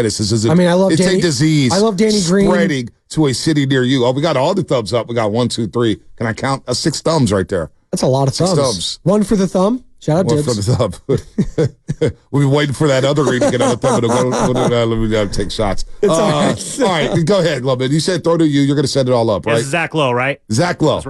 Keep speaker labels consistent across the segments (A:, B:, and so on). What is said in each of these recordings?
A: This is
B: I mean, I love
A: it's
B: Danny,
A: a disease.
B: I love Danny Green
A: spreading to a city near you. Oh, we got all the thumbs up. We got 1, 2, 3. Can I count? 6 thumbs right there.
B: That's a lot of thumbs. One for the thumb. Shout out
A: One
B: Dibs.
A: for the thumb. We've been waiting for that other ring to get on the thumb. Let me take shots. All right, go ahead, Lubman. You said throw to you. You're going to set it all up, right?
C: It's Zach Lowe, right?
A: Zach Lowe.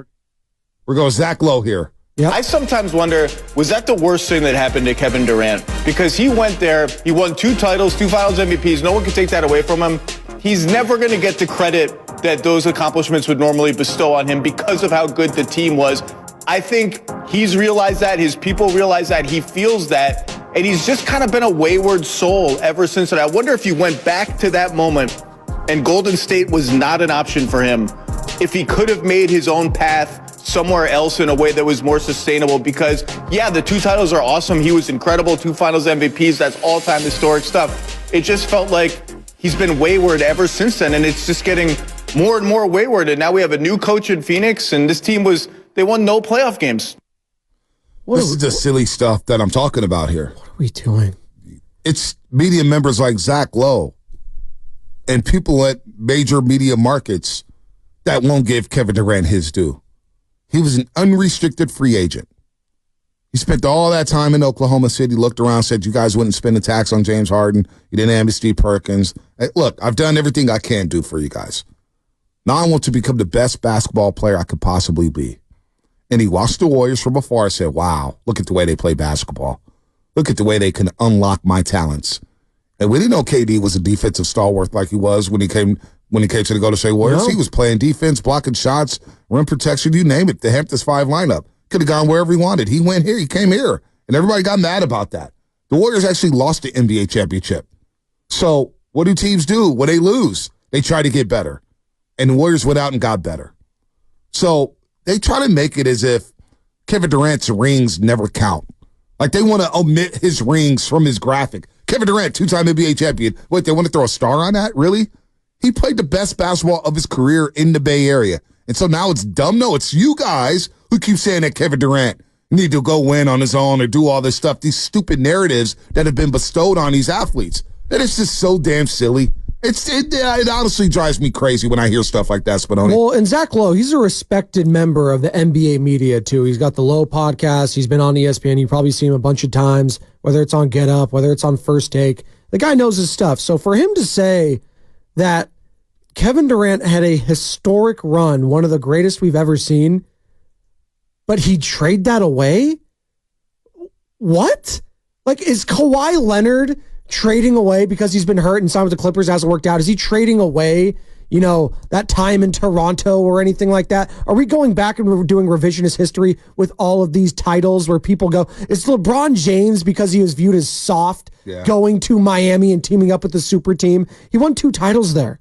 A: We're going Zach Lowe here.
D: Yep. I sometimes wonder, was that the worst thing that happened to Kevin Durant? Because he went there, he won 2 titles, 2 finals MVPs. No one can take that away from him. He's never going to get the credit that those accomplishments would normally bestow on him because of how good the team was. I think he's realized that, his people realize that, he feels that, and he's just kind of been a wayward soul ever since. And I wonder if he went back to that moment and Golden State was not an option for him, if he could have made his own path somewhere else in a way that was more sustainable. Because, yeah, the 2 titles are awesome. He was incredible, 2 finals MVPs. That's all-time historic stuff. It just felt like he's been wayward ever since then, and it's just getting more and more wayward. And now we have a new coach in Phoenix, and this team they won no playoff games.
A: This is the silly stuff that I'm talking about here.
B: What are we doing?
A: It's media members like Zach Lowe and people at major media markets that won't give Kevin Durant his due. He was an unrestricted free agent. He spent all that time in Oklahoma City, looked around, said you guys wouldn't spend a tax on James Harden. You didn't amnesty Perkins. Hey, look, I've done everything I can do for you guys. Now I want to become the best basketball player I could possibly be. And he watched the Warriors from afar and said, wow, look at the way they play basketball. Look at the way they can unlock my talents. And we didn't know KD was a defensive stalwart like he was when he came to the Golden State Warriors. No. He was playing defense, blocking shots, rim protection, you name it. The Hamptons 5 lineup. Could have gone wherever he wanted. He went here. He came here. And everybody got mad about that. The Warriors actually lost the NBA championship. So what do teams do when they lose? They try to get better. And the Warriors went out and got better. So they try to make it as if Kevin Durant's rings never count. Like they want to omit his rings from his graphic. Kevin Durant, 2-time NBA champion. Wait, they want to throw a star on that? Really? He played the best basketball of his career in the Bay Area. And so now it's dumb? No, it's you guys who keep saying that Kevin Durant need to go win on his own or do all this stuff, these stupid narratives that have been bestowed on these athletes. And it's just so damn silly. It honestly drives me crazy when I hear stuff like that, Spinoni.
B: Well, and Zach Lowe, he's a respected member of the NBA media, too. He's got the Lowe podcast. He's been on ESPN. You probably see him a bunch of times, whether it's on Get Up, whether it's on First Take. The guy knows his stuff. So for him to say that Kevin Durant had a historic run, one of the greatest we've ever seen, but he'd trade that away? What? Like, is Kawhi Leonard trading away because he's been hurt and signed with the Clippers, hasn't worked out? Is he trading away, that time in Toronto or anything like that? Are we going back and we're doing revisionist history with all of these titles where people go, it's LeBron James because he was viewed as soft going to Miami and teaming up with the super team? He won 2 titles there.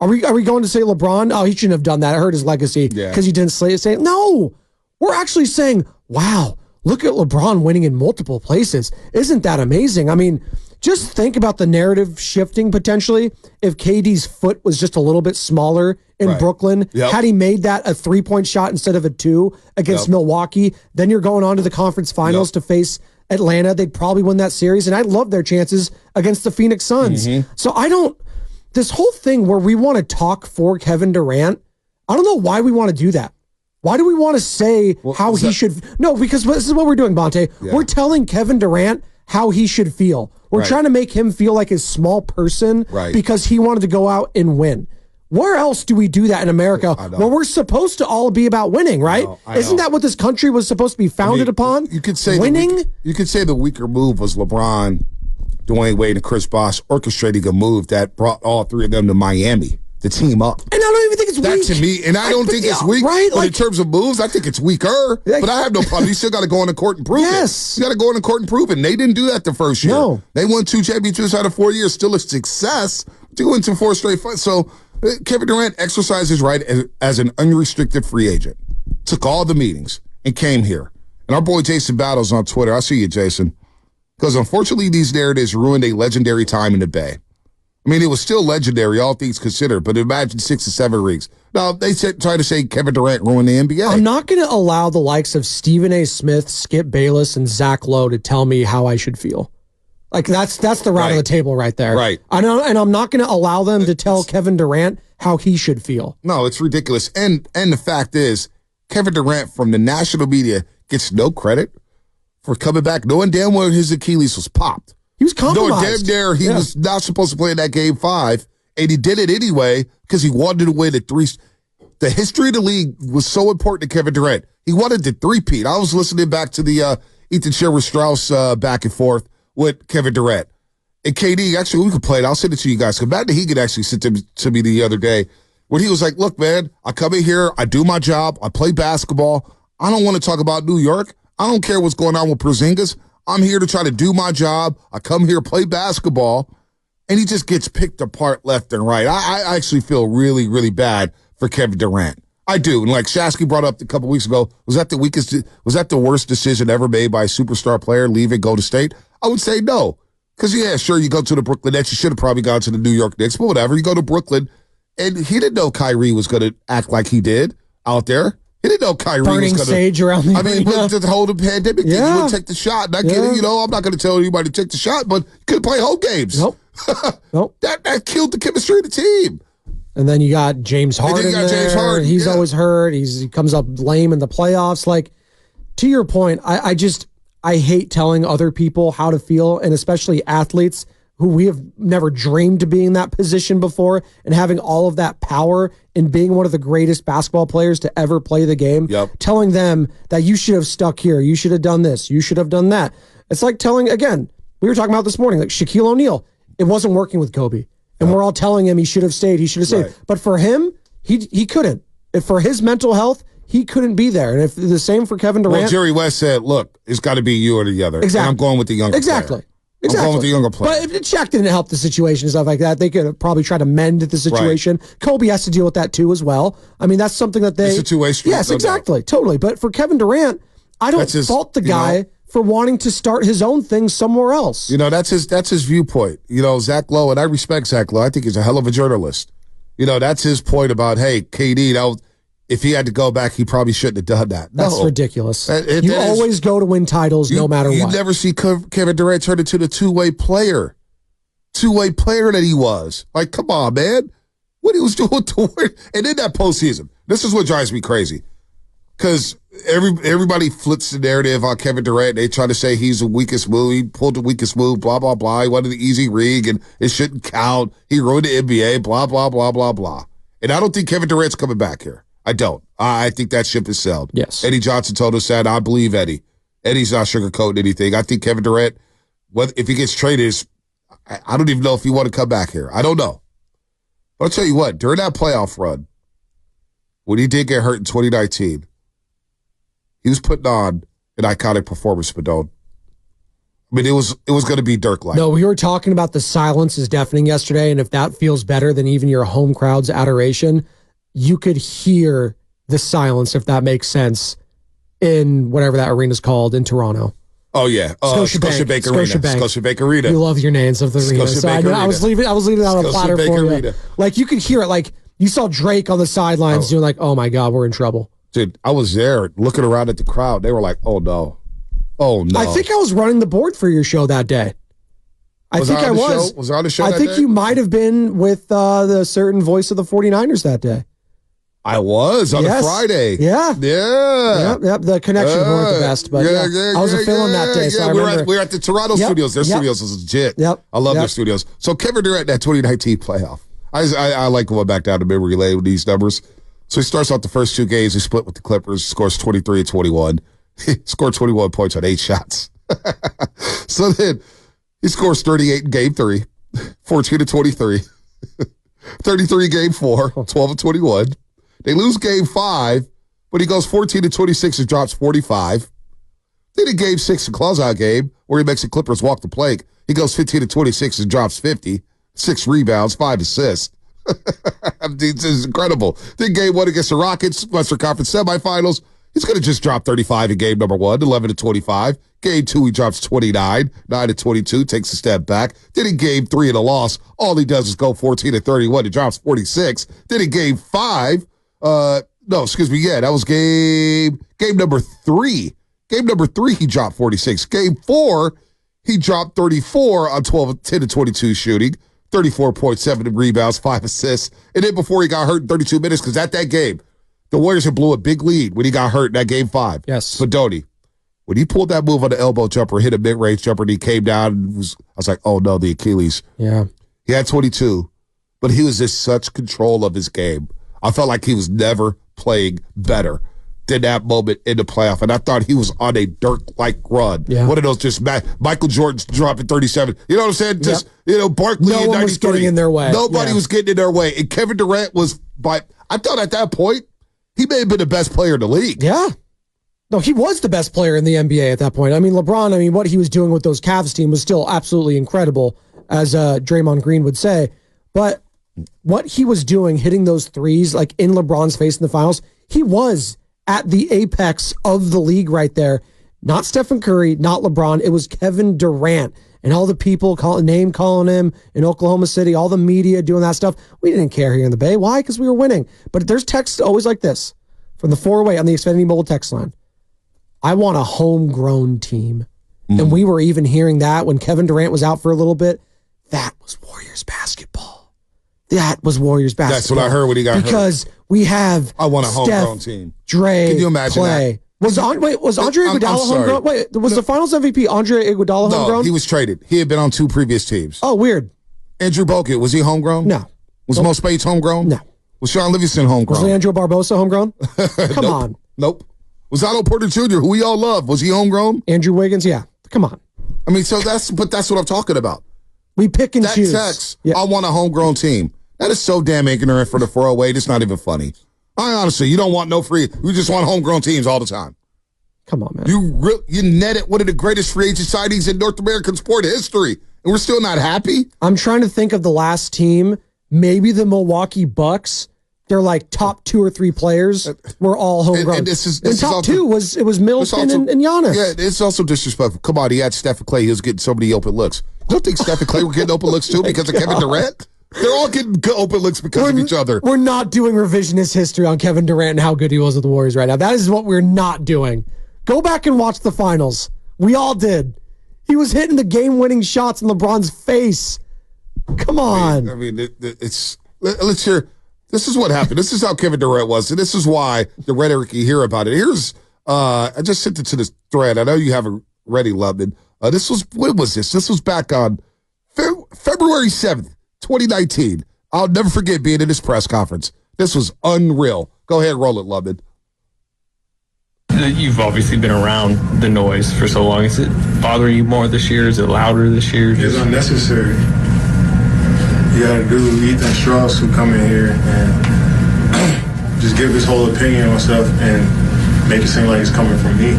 B: Are we going to say LeBron? Oh, he shouldn't have done that. I hurt his legacy because he didn't say it. No, we're actually saying, wow, look at LeBron winning in multiple places. Isn't that amazing? I mean, just think about the narrative shifting potentially if KD's foot was just a little bit smaller in Brooklyn. Yep. Had he made that a 3-point shot instead of a 2 against Milwaukee, then you're going on to the conference finals to face Atlanta. They'd probably win that series, and I love their chances against the Phoenix Suns. Mm-hmm. So this whole thing where we want to talk for Kevin Durant, I don't know why we want to do that. Why do we want to say how he should? No, because this is what we're doing, Bonte. Yeah. We're telling Kevin Durant how he should feel. We're trying to make him feel like a small person because he wanted to go out and win. Where else do we do that in America when we're supposed to all be about winning, right? Isn't that what this country was supposed to be founded upon?
A: You could say
B: winning.
A: You could say the weaker move was LeBron, Dwayne Wade, and Chris Bosh orchestrating a move that brought all 3 of them to Miami to team up.
B: And I don't even think it's weak.
A: That to me, and I don't think it's weak. Right? But in terms of moves, I think it's weaker. But I have no problem. You still got to go on the court and prove it. You got to go on the court and prove it. And they didn't do that the first year. No. They won 2 championships out of 4 years. Still a success. They went to 4 straight fights. So Kevin Durant exercised his right as an unrestricted free agent. Took all the meetings and came here. And our boy Jason Battles on Twitter. I see you, Jason. Because unfortunately, these narratives ruined a legendary time in the Bay. I mean, it was still legendary, all things considered, but imagine 6 or 7 rings. Now, they try to say Kevin Durant ruined the NBA.
B: I'm not going to allow the likes of Stephen A. Smith, Skip Bayless, and Zach Lowe to tell me how I should feel. Like that's the route of the table right there.
A: Right.
B: I know, and I'm not going to allow them to tell Kevin Durant how he should feel.
A: No, it's ridiculous. And the fact is, Kevin Durant from the national media gets no credit for coming back, knowing damn well his Achilles was popped.
B: He was compromised.
A: Knowing damn near he was not supposed to play in that game 5, and he did it anyway because he wanted to win the 3. The history of the league was so important to Kevin Durant. He wanted to three-peat. I was listening back to the Ethan Sherwood-Strauss back and forth with Kevin Durant. And KD, actually, we could play it. I'll send it to you guys. Because Matt Deegan actually sent it to me the other day when he was like, look, man, I come in here, I do my job, I play basketball. I don't want to talk about New York. I don't care what's going on with Porzingis. I'm here to try to do my job. I come here, play basketball. And he just gets picked apart left and right. I actually feel really, really bad for Kevin Durant. I do. And like Shasky brought up a couple weeks ago, was that the worst decision ever made by a superstar player leaving Golden State? I would say no. Because, yeah, sure, you go to the Brooklyn Nets. You should have probably gone to the New York Knicks, but whatever. You go to Brooklyn, and he didn't know Kyrie was going to act like he did out there. He didn't know Kyrie was going to.
B: Sage around the arena.
A: To hold the pandemic thing, you would take the shot. Not kidding, I'm not going to tell anybody to take the shot, but you couldn't play home games.
B: Nope.
A: That killed the chemistry of the team.
B: And then you got James Harden there.
A: James Harden,
B: he's always hurt. He comes up lame in the playoffs. Like, to your point, I hate telling other people how to feel, and especially athletes who we have never dreamed to be in that position before and having all of that power and being one of the greatest basketball players to ever play the game, telling them that you should have stuck here, you should have done this, you should have done that. It's like telling, again, we were talking about this morning, like Shaquille O'Neal, it wasn't working with Kobe. And we're all telling him he should have stayed, he should have stayed.
A: Right.
B: But for him, he couldn't. If for his mental health, he couldn't be there. And if the same for Kevin Durant.
A: Well, Jerry West said, look, it's got to be you or the other.
B: Exactly.
A: And I'm going with the younger player. I'm going with the younger player.
B: But if Shaq didn't help the situation and stuff like that, they could have probably tried to mend the situation. Right. Kobe has to deal with that too as well. I mean, that's something that they...
A: It's a two-way street.
B: Yes, exactly. Totally. But for Kevin Durant, I don't fault the guy for wanting to start his own thing somewhere else.
A: That's his viewpoint. Zach Lowe, and I respect Zach Lowe. I think he's a hell of a journalist. That's his point about, hey, KD, if he had to go back, he probably shouldn't have done that.
B: That's ridiculous. You always go to win titles no matter what.
A: You never see Kevin Durant turn into the two-way player that he was. Like, come on, man. What he was doing to win. And in that postseason, this is what drives me crazy. Because everybody flips the narrative on Kevin Durant. They try to say he's the weakest move. He pulled the weakest move, blah, blah, blah. He wanted the easy rig, and it shouldn't count. He ruined the NBA, blah, blah, blah, blah, blah. And I don't think Kevin Durant's coming back here. I don't. I think that ship is sailed.
B: Yes.
A: Eddie Johnson told us that. I believe Eddie. Eddie's not sugarcoating anything. I think Kevin Durant, if he gets traded, I don't even know if he want to come back here. I don't know. But I'll tell you what, during that playoff run, when he did get hurt in 2019, he was putting on an iconic performance, Padone. I mean, it was going to be Dirk-like.
B: No, we were talking about the silence is deafening yesterday, and if that feels better than even your home crowd's adoration, you could hear the silence, if that makes sense, in whatever that arena's called in Toronto.
A: Oh, yeah. Scotiabank Arena. Scotiabank Arena.
B: You love your names of the arena. So I was leaving it on a platter for you. Like, you could hear it. Like, you saw Drake on the sidelines doing like, oh, my God, we're in trouble.
A: Dude, I was there looking around at the crowd. They were like, oh, no. Oh, no.
B: I think I was running the board for your show that day. I think I was.
A: Was I on the show
B: I
A: that
B: think
A: day?
B: you might have been with the certain voice of the 49ers that day.
A: I was on a Friday.
B: Yeah.
A: Yeah.
B: Yep. The connections weren't the best, but I was a film that day. So I remember.
A: We were at the Toronto studios. Their studios was legit.
B: Yep.
A: I love their studios. So Kevin Durant, that 2019 playoff. I like going back down to memory lane with these numbers. So he starts out the first two games. He split with the Clippers, scores 23 and 21. He scored 21 points on 8 shots. So then he scores 38 in game 3, 14 and 23, 33 in game 4, 12 and 21. They lose game 5, but he goes 14 and 26 and drops 45. Then in game 6, a closeout game, where he makes the Clippers walk the plank, he goes 15 and 26 and drops 50, 6 rebounds, 5 assists. This is incredible. Then game 1 against the Rockets, Western Conference semifinals, he's going to just drop 35 in game number 1, 11 to 25. Game 2, he drops 29, 9 to 22, takes a step back. Then in game 3 in a loss, all he does is go 14 to 31. He drops 46. Then in game 5, that was game number 3. Game number 3, he dropped 46. Game 4, he dropped 34 on 10 to 22 shooting, 34.7 rebounds, 5 assists. And then before he got hurt in 32 minutes, because at that game, the Warriors had blew a big lead when he got hurt in that game 5.
B: Yes.
A: Fedoni. When he pulled that move on the elbow jumper, hit a mid-range jumper, and he came down and I was like, oh no, the Achilles.
B: Yeah.
A: He had 22, but he was in such control of his game. I felt like he was never playing better than that moment in the playoff, and I thought he was on a Dirk-like run.
B: Yeah.
A: One of those just Michael Jordan's dropping 37. You know what I'm saying? Just, Barkley
B: no
A: in 93.
B: one was getting in their way.
A: Nobody was getting in their way. And Kevin Durant was, I thought at that point, he may have been the best player in the league.
B: Yeah. No, he was the best player in the NBA at that point. I mean, LeBron, what he was doing with those Cavs team was still absolutely incredible, as Draymond Green would say. But what he was doing, hitting those threes, like in LeBron's face in the finals, he was at the apex of the league right there. Not Stephen Curry, not LeBron. It was Kevin Durant. And all the people calling him in Oklahoma City, all the media doing that stuff. We didn't care here in the Bay. Why? Because we were winning. But there's texts always like this from the 4-way on the Xfinity Mobile text line. I want a homegrown team. And we were even hearing that when Kevin Durant was out for a little bit. That was Warriors basketball. That's what
A: I heard when he got hurt.
B: Because we have
A: I want a homegrown
B: Steph,
A: team.
B: Dre,
A: Can you imagine
B: Clay.
A: that?
B: Was Andre Iguodala homegrown? Wait, was the Finals MVP Andre Iguodala homegrown?
A: No, he was traded. He had been on 2 previous teams.
B: Oh, weird.
A: Andrew Bogut, was he homegrown?
B: No.
A: Was Mo Spates homegrown?
B: No.
A: Was Sean Livingston homegrown?
B: Was Leandro Barbosa homegrown? Come on.
A: Nope. Was Otto Porter Jr., who we all love, was he homegrown?
B: Andrew Wiggins, yeah. Come on.
A: I mean, that's what I'm talking about.
B: We pick and
A: That
B: choose.
A: text,
B: Yeah.
A: I want a homegrown team. That is so damn ignorant for the 408. It's not even funny. Honestly, you don't want no free. You just want homegrown teams all the time.
B: Come on, man.
A: You netted one of the greatest free agent signings in North American sport history, and we're still not happy?
B: I'm trying to think of the last team. Maybe the Milwaukee Bucks. They're like top 2 or 3 players were all homegrown.
A: And this is
B: top
A: also,
B: 2 was Middleton
A: also,
B: and Giannis.
A: Yeah, it's also disrespectful. Come on, he had Steph and Clay. He was getting so many open looks. You don't think Steph and Clay were getting open looks too because of Kevin Durant? They're all getting open looks because of each other.
B: We're not doing revisionist history on Kevin Durant and how good he was with the Warriors right now. That is what we're not doing. Go back and watch the finals. We all did. He was hitting the game-winning shots in LeBron's face. Come on.
A: I mean let's hear. This is what happened. This is how Kevin Durant was, and this is why the rhetoric you hear about it. Here's, I just sent it to this thread. I know you haven't ready, Lubman. When was this? This was back on February 7th, 2019. I'll never forget being in this press conference. This was unreal. Go ahead, roll it, Lubman.
C: You've obviously been around the noise for so long. Is it bothering you more this year? Is it louder this year?
E: It's unnecessary. You gotta do Ethan Strauss who come in here and just give his whole opinion on stuff and make it seem like it's coming from me.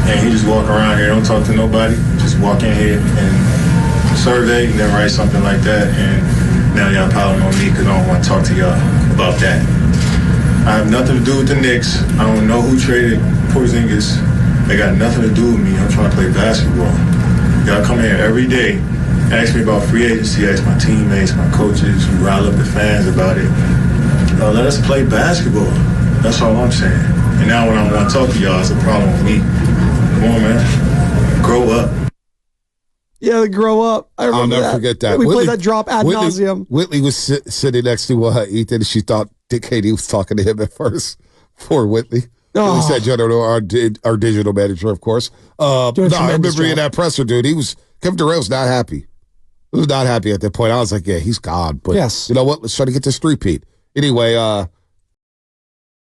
E: And he just walk around here, don't talk to nobody, just walk in here and survey and then write something like that. And now y'all piling on me because I don't want to talk to y'all about that. I have nothing to do with the Knicks. I don't know who traded Porzingis. They got nothing to do with me. I'm trying to play basketball. Y'all come here every day, ask me about free agency, ask my teammates, my coaches, who rile up the fans about it. Let us play basketball. That's all I'm saying. And now when I want to talk to y'all, it's a problem with me. Come on, man. Grow up.
B: Yeah, grow up.
A: I'll never forget that.
B: We played that drop ad nauseum.
A: Whitley was sitting next to Ethan. She thought Dick Haney was talking to him at first. Poor Whitley.
B: Oh.
A: He said, our digital manager, of course. I remember in that presser, dude. Kevin Durant was not happy. He was not happy at that point. I was like, yeah, he's gone. But
B: yes.
A: You know what? Let's try to get this three-peat. Anyway,